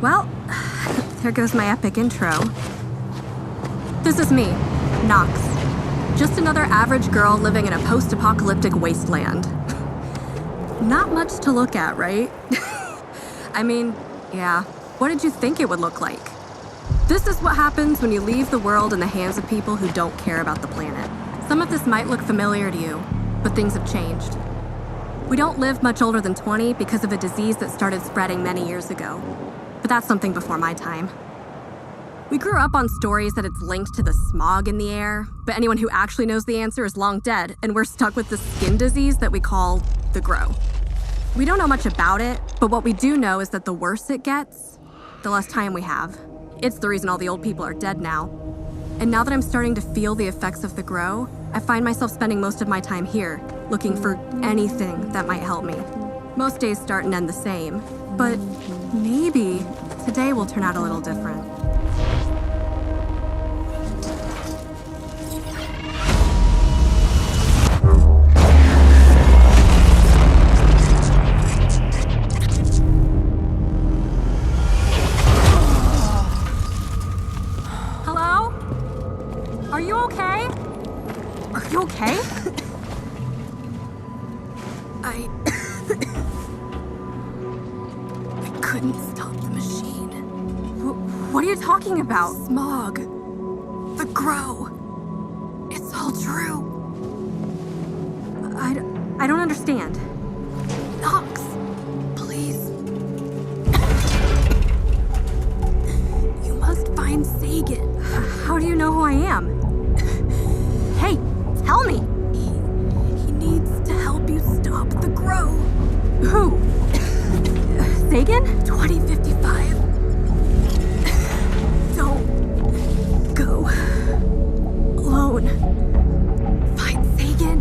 Well, there goes my epic intro. This is me, Nox. Just another average girl living in a post-apocalyptic wasteland. Not much to look at, right? I mean, yeah, what did you think it would look like? This is what happens when you leave the world in the hands of people who don't care about the planet. Some of this might look familiar to you, but things have changed. We don't live much older than 20 because of a disease that started spreading many years ago. But that's something before my time. We grew up on stories that it's linked to the smog in the air, but anyone who actually knows the answer is long dead, and we're stuck with the skin disease that we call the Grow. We don't know much about it, but what we do know is that the worse it gets, the less time we have. It's the reason all the old people are dead now. And now that I'm starting to feel the effects of the Grow, I find myself spending most of my time here, looking for anything that might help me. Most days start and end the same, but maybe today will turn out a little different. Hello? Are you okay? Are you okay? I couldn't stop the machine. What are you talking about? Smog. The Grow. It's all true. I don't understand. Nox, please. You must find Sagan. How do you know who I am? Hey, tell me. He needs to help you stop the Grow. Who? Sagan? 2055. Don't go alone. Find Sagan.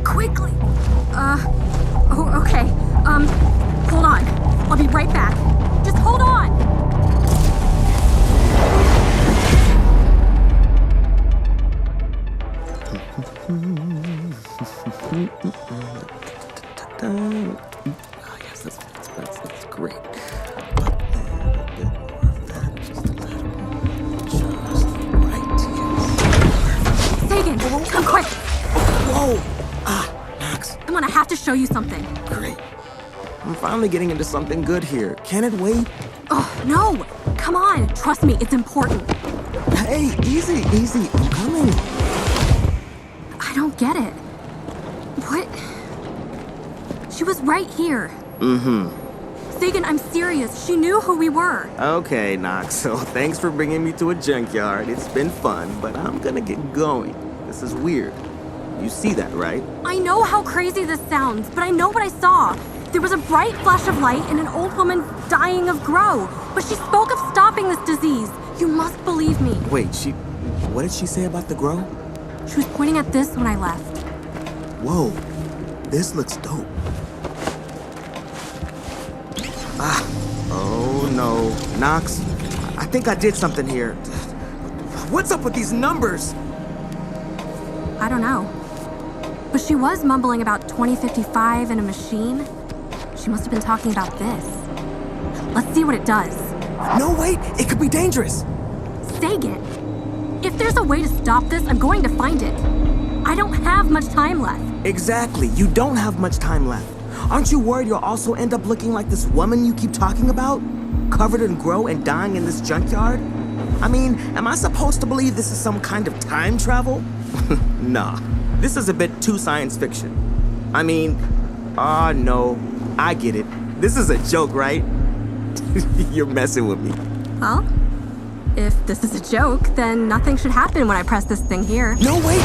Quickly. Oh, okay. Hold on. I'll be right back. Just hold on. Oh, yes, that's great. A bit more of that, just a little. Just right, yes. Sagan, come quick. Whoa! Nox. I'm gonna have to show you something. Great. I'm finally getting into something good here. Can it wait? Oh, no. Come on. Trust me, it's important. Hey, easy. I'm coming. I don't get it. What? She was right here. Sagan, I'm serious. She knew who we were. Okay, Nox, so thanks for bringing me to a junkyard. It's been fun, but I'm gonna get going. This is weird. You see that, right? I know how crazy this sounds, but I know what I saw. There was a bright flash of light and an old woman dying of Grow, but she spoke of stopping this disease. You must believe me. Wait, what did she say about the Grow? She was pointing at this when I left. Whoa, this looks dope. Oh no. Nox, I think I did something here. What's up with these numbers? I don't know. But she was mumbling about 2055 and a machine. She must have been talking about this. Let's see what it does. No, wait, it could be dangerous. Sagan, if there's a way to stop this, I'm going to find it. I don't have much time left. Exactly, you don't have much time left. Aren't you worried you'll also end up looking like this woman you keep talking about? Covered in Grow and dying in this junkyard? I mean, am I supposed to believe this is some kind of time travel? Nah, this is a bit too science fiction. I mean, no, I get it. This is a joke, right? You're messing with me. Well, if this is a joke, then nothing should happen when I press this thing here. No, wait!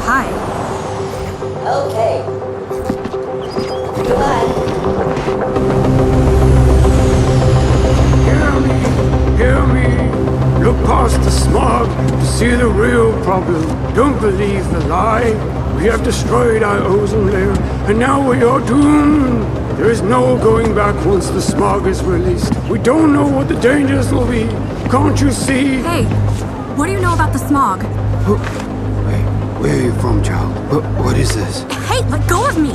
Hi. Okay. Goodbye. Hear me. Look past the smog to see the real problem. Don't believe the lie. We have destroyed our ozone layer, and now we are doomed. There is no going back once the smog is released. We don't know what the dangers will be. Can't you see? Hey, what do you know about the smog? Wait, where are you from, child? What is this? Hey, let go of me!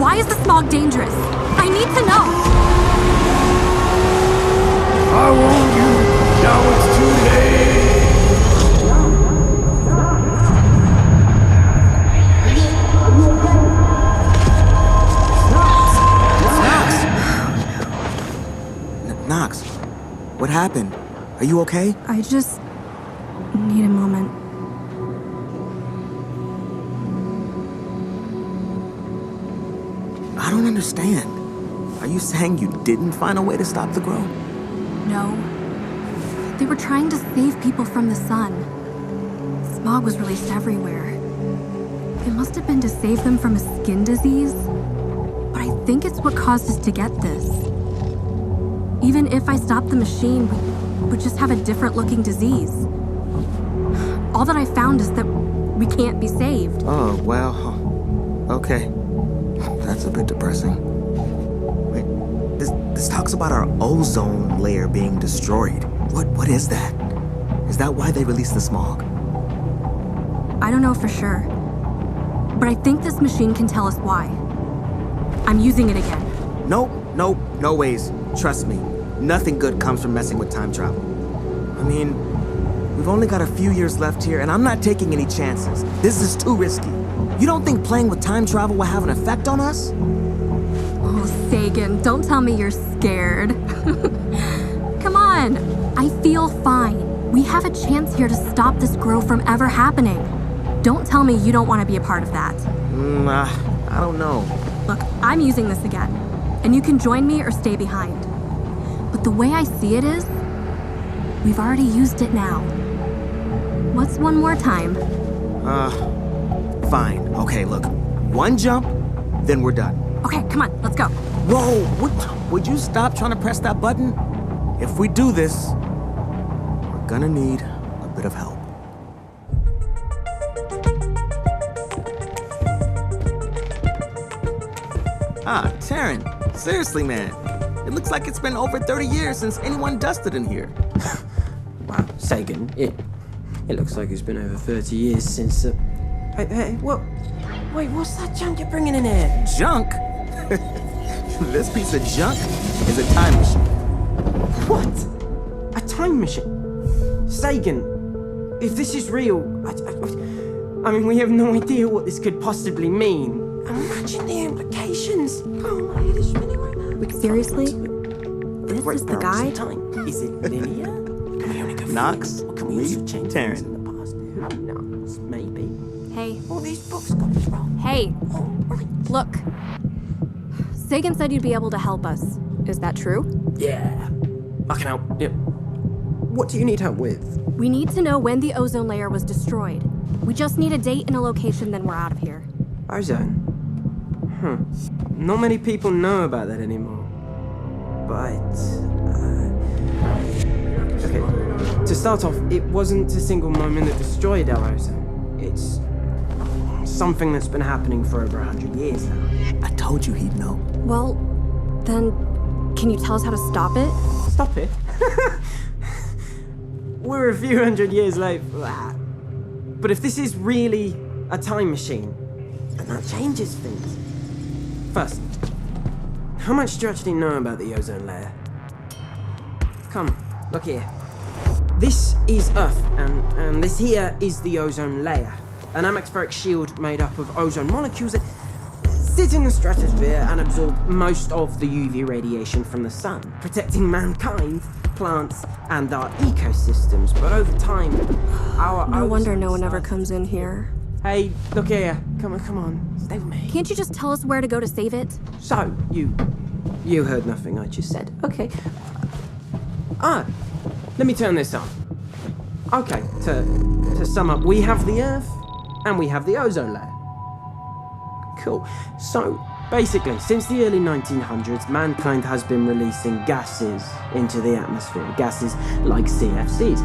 Why is the smog dangerous? I need to know! I warned you. Now it's too late. Knox, what happened? Are you okay? I just need a moment. I don't understand. Are you saying you didn't find a way to stop the grow? No. They were trying to save people from the sun. Smog was released everywhere. It must have been to save them from a skin disease. But I think it's what caused us to get this. Even if I stopped the machine, we would just have a different looking disease. All that I found is that we can't be saved. Oh, well, okay. That's a bit depressing. Wait, this talks about our ozone layer being destroyed. What is that? Is that why they released the smog? I don't know for sure. But I think this machine can tell us why. I'm using it again. Nope, no ways. Trust me, nothing good comes from messing with time travel. I mean, we've only got a few years left here, and I'm not taking any chances. This is too risky. You don't think playing with time travel will have an effect on us? Oh, Sagan, don't tell me you're scared. Come on, I feel fine. We have a chance here to stop this grow from ever happening. Don't tell me you don't want to be a part of that. I don't know. Look, I'm using this again, and you can join me or stay behind. But the way I see it is, we've already used it now. What's one more time? Fine. Okay, look. One jump, then we're done. Okay, come on, let's go. Whoa, would you stop trying to press that button? If we do this, we're gonna need a bit of help. Ah, Taryn, seriously, man. It looks like it's been over 30 years since anyone dusted in here. Wow, Sagan, it looks like it's been over 30 years since, Hey, what? Wait, what's that junk you're bringing in here? Junk? This piece of junk is a time machine. What? A time machine? Sagan, if this is real, I mean, we have no idea what this could possibly mean. Imagine the implications. Oh my head is spinning right now. Wait, seriously? This is the guy? Time. Is it linear? Can we only go Knox, forward? Or can we meet also change Taryn. things in the past? Who knows? Maybe. Hey, All these books got it wrong. hey, Oh, right. look. Sagan said you'd be able to help us. Is that true? Yeah. I can help. Yep. What do you need help with? We need to know when the ozone layer was destroyed. We just need a date and a location, then we're out of here. Ozone. Not many people know about that anymore. But, okay. To start off, it wasn't a single moment that destroyed our ozone. It's something that's been happening for over 100 years now. I told you he'd know. Well, then, can you tell us how to stop it? Stop it. We're a few hundred years late for that. But if this is really a time machine, then that changes things. First, how much do you actually know about the ozone layer? Come, look here. This is Earth, and this here is the ozone layer. An atmospheric shield made up of ozone molecules that sit in the stratosphere and absorb most of the UV radiation from the sun, protecting mankind, plants, and our ecosystems. But over time, our No wonder no ozone one ever starts- comes in here. Hey, look here. Come on. Stay with me. Can't you just tell us where to go to save it? So, you heard nothing I just said. Okay. Let me turn this on. Okay, to sum up, we have the Earth and we have the ozone layer. Cool. So, basically, since the early 1900s, mankind has been releasing gases into the atmosphere, gases like CFCs.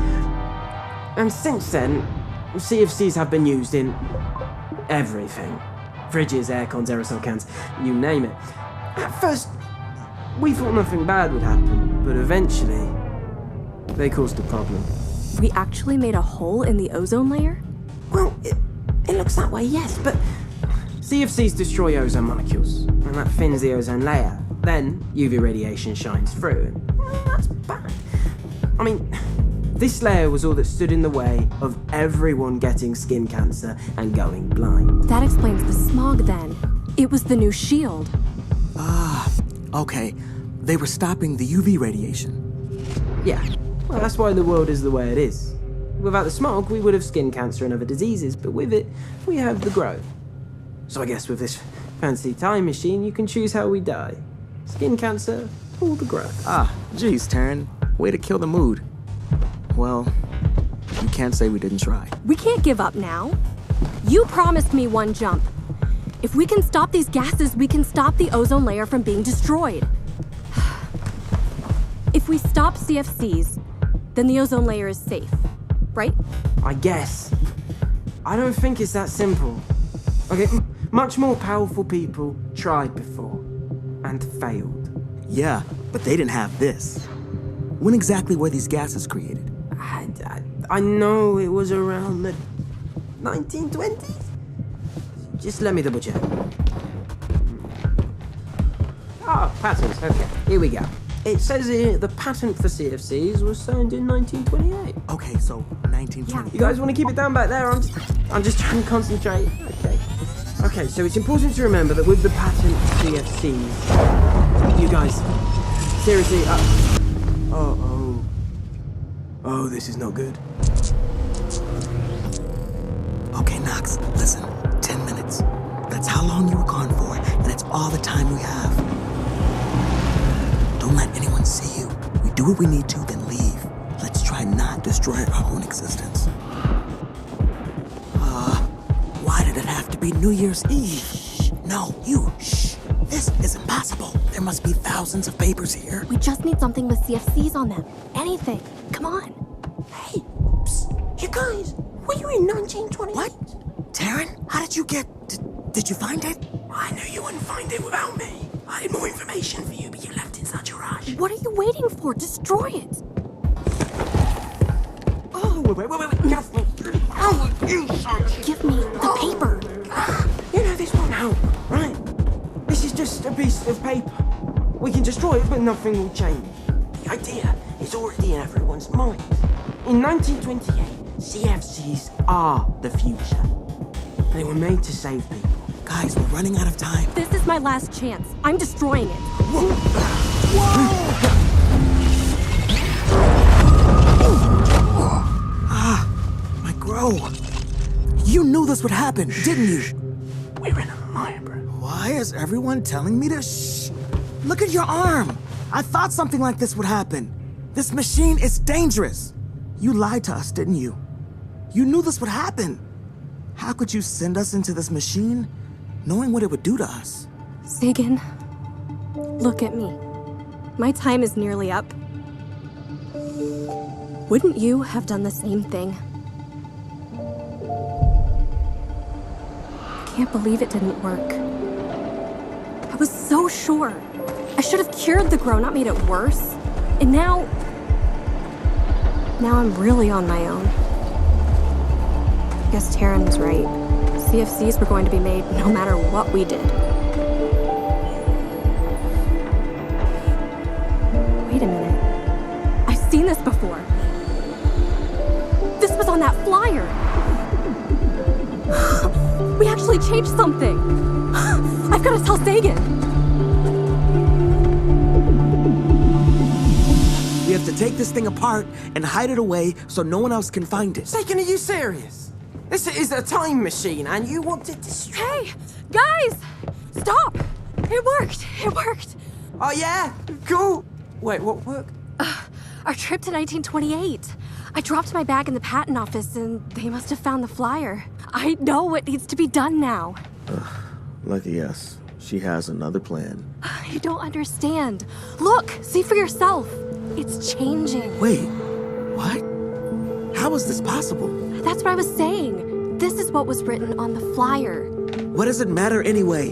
And since then, CFCs have been used in everything. Fridges, aircons, aerosol cans, you name it. At first, we thought nothing bad would happen, but eventually, they caused a problem. We actually made a hole in the ozone layer? Well, it looks that way, yes, but CFCs destroy ozone molecules, and that thins the ozone layer. Then UV radiation shines through, and that's bad. I mean, this layer was all that stood in the way of everyone getting skin cancer and going blind. That explains the smog then. It was the new shield. Okay, they were stopping the UV radiation. Yeah, well, that's why the world is the way it is. Without the smog, we would have skin cancer and other diseases, but with it, we have the growth. So I guess with this fancy time machine, you can choose how we die. Skin cancer or the growth. Geez, Taryn, way to kill the mood. Well, you can't say we didn't try. We can't give up now. You promised me one jump. If we can stop these gases, we can stop the ozone layer from being destroyed. If we stop CFCs, then the ozone layer is safe, right? I guess. I don't think it's that simple. Okay, much more powerful people tried before and failed. Yeah, but they didn't have this. When exactly were these gases created? I know it was around the 1920s. Just let me double check. Patents. Okay, here we go. It says here the patent for CFCs was signed in 1928. Okay, so 1920. You guys want to keep it down back there? I'm just trying to concentrate. Okay, so it's important to remember that with the patent CFCs, you guys, seriously, oh, this is not good. Okay, Knox, listen. 10 minutes. That's how long you were gone for, and it's all the time we have. Don't let anyone see you. We do what we need to, then leave. Let's try not destroy our own existence. Why did it have to be New Year's Eve? Shh. No, you, shh. This is impossible. There must be thousands of papers here. We just need something with CFCs on them. Anything. Come on. Hey, psst, you guys, were you in 1928? What? Taryn, how did you get... Did you find it? I knew you wouldn't find it without me. I had more information for you, but you left in such a rush. What are you waiting for? Destroy it. Oh, wait. Oh, you son. Give me the paper. You know this won't help, right? This is just a piece of paper. We can destroy it, but nothing will change. The idea is already in everyone's mind. In 1928, CFCs are the future. They were made to save people. Guys, we're running out of time. This is my last chance. I'm destroying it. My grow. You knew this would happen, didn't you? We're in a mire, bro. Why is everyone telling me to shh? Look at your arm. I thought something like this would happen. This machine is dangerous. You lied to us, didn't you? You knew this would happen. How could you send us into this machine, knowing what it would do to us? Sagan, look at me. My time is nearly up. Wouldn't you have done the same thing? I can't believe it didn't work. I was so sure. I should have cured the grow, not made it worse. And now I'm really on my own. I guess Taryn was right. CFCs were going to be made no matter what we did. Wait a minute. I've seen this before. This was on that flyer. We actually changed something. I've got to tell Sagan. We have to take this thing apart and hide it away so no one else can find it. Sagan, are you serious? This is a time machine, and you want it destroyed. Hey, guys! Stop! It worked! It worked! Oh, yeah? Cool. Wait, what worked? Our trip to 1928. I dropped my bag in the patent office, and they must have found the flyer. I know what needs to be done now. Lucky us. She has another plan. You don't understand. Look, see for yourself. It's changing. Wait, what? How is this possible? That's what I was saying. This is what was written on the flyer. What does it matter anyway?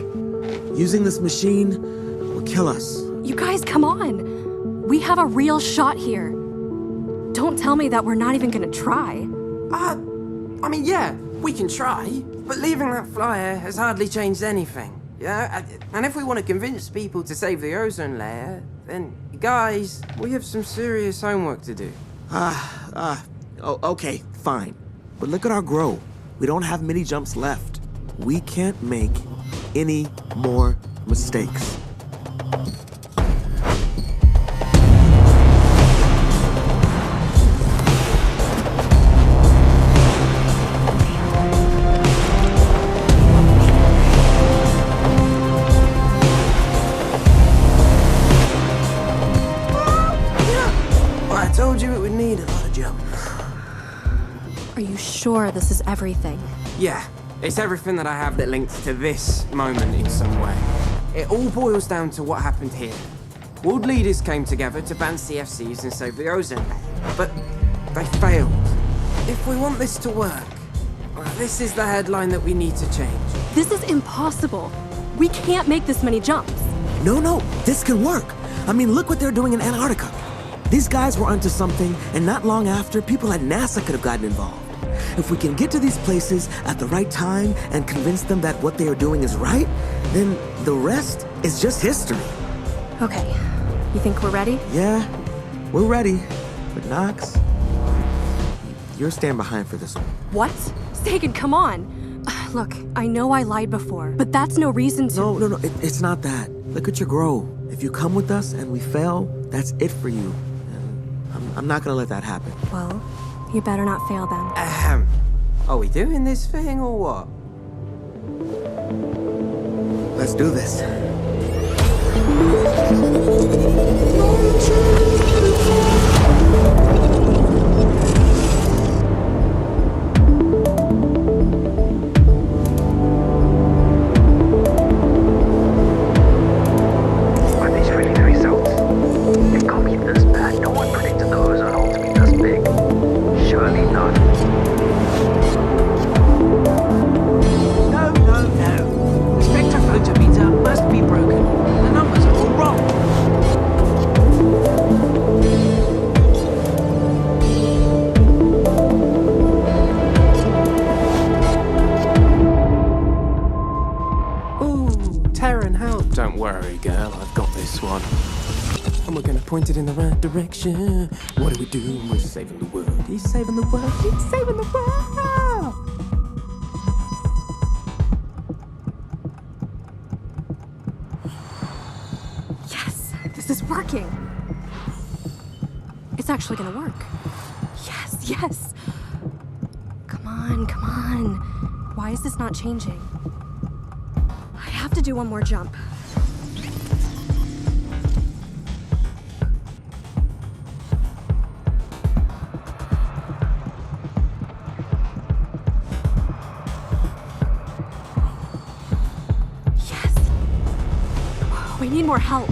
Using this machine will kill us. You guys, come on. We have a real shot here. Don't tell me that we're not even gonna try. I mean, yeah, we can try, but leaving that flyer has hardly changed anything. Yeah, and if we want to convince people to save the ozone layer, then, guys, we have some serious homework to do. Okay, fine. But look at our grow. We don't have many jumps left. We can't make any more mistakes. Well, I told you it would need a lot of jump. Are you sure this is everything? Yeah, it's everything that I have that links to this moment in some way. It all boils down to what happened here. World leaders came together to ban CFCs and save the ozone layer, but they failed. If we want this to work, well, this is the headline that we need to change. This is impossible. We can't make this many jumps. No, this can work. I mean, look what they're doing in Antarctica. These guys were onto something, and not long after, people at NASA could have gotten involved. If we can get to these places at the right time and convince them that what they are doing is right, then the rest is just history. Okay, you think we're ready? Yeah, we're ready. But Knox, you're staying behind for this one. What? Sagan, come on. Look, I know I lied before, but that's no reason to... No, it's not that. Look at your grow. If you come with us and we fail, that's it for you. And I'm not gonna let that happen. Well, you better not fail then. Are we doing this thing or what? Let's do this. Are these really the results? It can't be this bad. No one predicted the ozone hole to be this big. Surely not. No. The spectrophotometer must be broken. The numbers are all wrong. Ooh, Terran, help. Don't worry, girl, I've got this one. And we're gonna point it in the right direction. What do we do? We're saving the world. He's saving the world. He's saving the world. Yes, this is working. It's actually gonna work. Yes. Come on. Why is this not changing? I have to do one more jump. Yes. We need more help.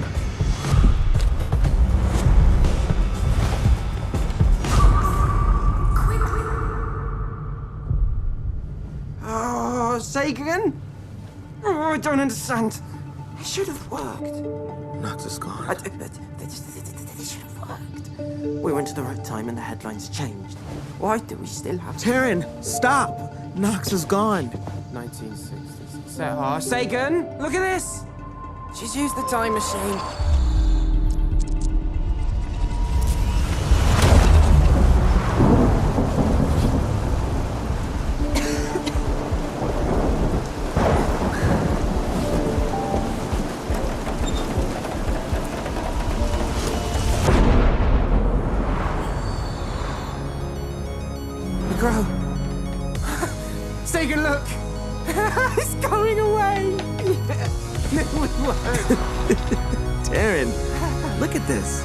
Oh, Sagan? Oh, I don't understand. It should have worked. Knox is gone. This should have worked. We went to the right time and the headlines changed. Why do we still have... Taryn, stop! Knox is gone. 1966. Oh, Sagan, look at this! She's used the time machine. Grow. Sagan, look! It's going away! It would work. Taryn, look at this.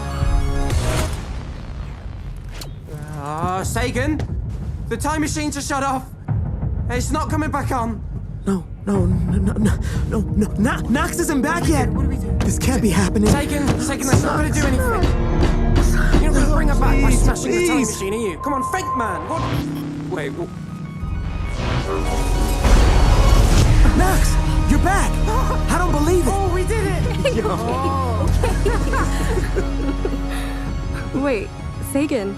Sagan! The time machines are shut off! It's not coming back on! No. Knox isn't back yet. What do we do? This can't be happening. Sagan, that's not gonna do anything! You're not gonna bring her back by smashing the time please. machine, are you? Come on, fake man! What? Wait, what? Max, you're back! I don't believe it! Oh, we did it! Wait, Sagan.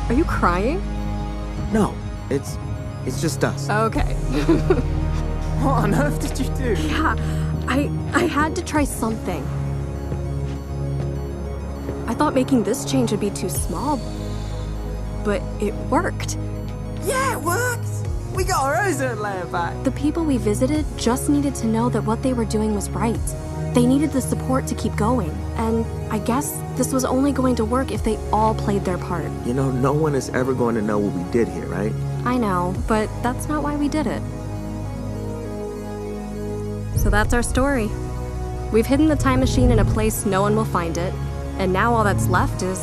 Are you crying? No, it's just us. Okay. What on earth did you do? Yeah, I had to try something. I thought making this change would be too small, but it worked. Yeah, it worked! We got our ozone layer back! The people we visited just needed to know that what they were doing was right. They needed the support to keep going, and I guess this was only going to work if they all played their part. You know, no one is ever going to know what we did here, right? I know, but that's not why we did it. So that's our story. We've hidden the time machine in a place no one will find it, and now all that's left is,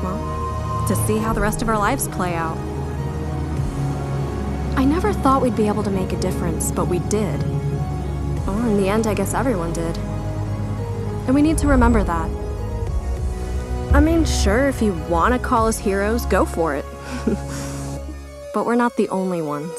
well, to see how the rest of our lives play out. I never thought we'd be able to make a difference, but we did. Well, in the end, I guess everyone did. And we need to remember that. I mean, sure, if you want to call us heroes, go for it. But we're not the only ones.